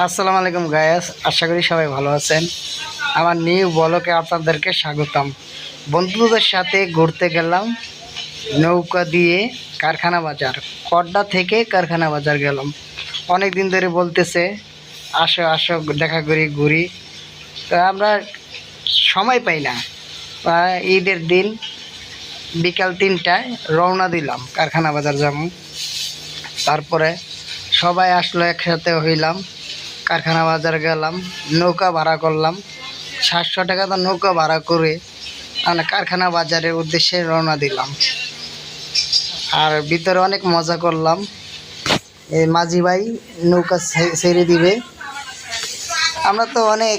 আসসালামু আলাইকুম গায়াস, আশা করি সবাই ভালো আছেন। আমার নিউ ব্লগে আপনাদেরকে স্বাগতম। বন্ধুদের সাথে ঘুরতে গেলাম নৌকা দিয়ে কারখানা বাজার। কড্ডা থেকে কারখানা বাজার গেলাম। অনেক দিন ধরে বলতেছে আসো আসো দেখা করি ঘুরি, তো আমরা সময় পাই না। ঈদের দিন বিকাল 3টায় রওনা দিলাম কারখানা বাজার যাবো। তারপরে সবাই আসলো, একসাথে হইলাম, কারখানা বাজার গেলাম, নৌকা ভাড়া করলাম। 700 টাকা তো নৌকা ভাড়া করে আমরা কারখানা বাজারের উদ্দেশ্যে রওনা দিলাম। আর ভিতরে অনেক মজা করলাম। এই মাঝি ভাই নৌকা ছেড়ে দিবে, আমরা তো অনেক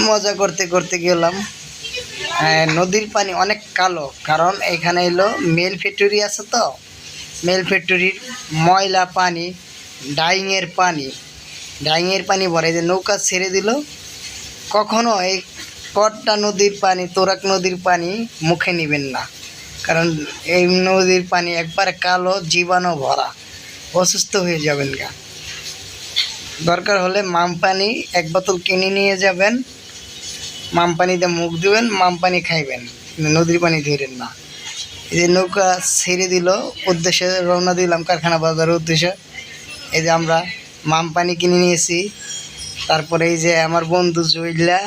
মজা করতে করতে গেলাম। নদীর পানি অনেক কালো, কারণ এখানে এলো মেল ফ্যাক্টরি আছে, তো মেল ফ্যাক্টরির ময়লা পানি, ডাইংয়ের পানি ভরে যে নৌকা ছেড়ে দিল। কখনো এই কড্ডা নদীর পানি, তোরাক নদীর পানি মুখে নেবেন না, কারণ এই নদীর পানি একবার কালো, জীবাণু ভরা, অসুস্থ হয়ে যাবেন গা। দরকার হলে মাম পানি 1 বোতল কিনে নিয়ে যাবেন, মাম পানিতে মুখ দিবেন, মাম পানি খাইবেন, নদীর পানি ধরেন না। এই যে নৌকা ছেড়ে দিল, উদ্দেশ্যে রওনা দিলাম কারখানা বাজারের উদ্দেশ্যে। এই যে আমরা মাম পানি কিনে নিয়েছি। তারপরে এই যে আমার বন্ধু জুইলা,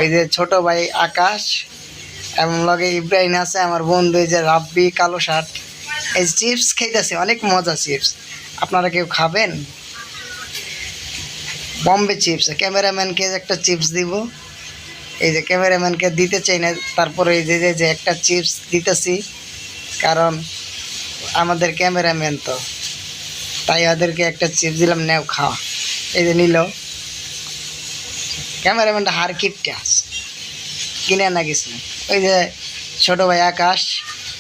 এই যে ছোট ভাই আকাশ, এবং লগে ইব্রাহিম আছে আমার বন্ধু, এই যে রাব্বি কালো শার্ট। এই চিপস খাইতেছে, অনেক মজা চিপস। আপনারা কেউ খাবেন? বম্বে চিপস। ক্যামেরাম্যানকে একটা চিপস দিব, এই যে ক্যামেরাম্যানকে দিতে চাই না, তারপরে এই যে একটা চিপস দিতেছি, কারণ আমাদের ক্যামেরাম্যান তো, তাই ওদেরকে একটা চিপস দিলাম, নেও খাওয়া। এই যে নিল, ক্যামেরাম্যানটা হার কিপটা কিনে না কিছু। ওই যে ছোটো ভাই আকাশ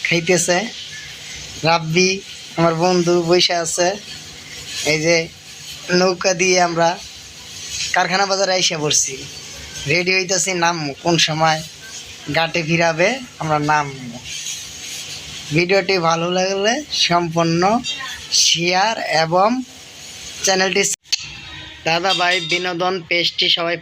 খাইতেছে, রাব্বি আমার বন্ধু বৈশা আছে। এই যে নৌকা দিয়ে আমরা কারখানা বাজারে আইসা পড়ছি, রেডি হইতেছি, নামবো কোন সময় ঘাটে ফিরাবে, আমরা নামবো। ভিডিওটি ভালো লাগলে সম্পূর্ণ শেয়ার এবং চ্যানেলটি দাদা ভাই বিনোদন পেজটি সবাই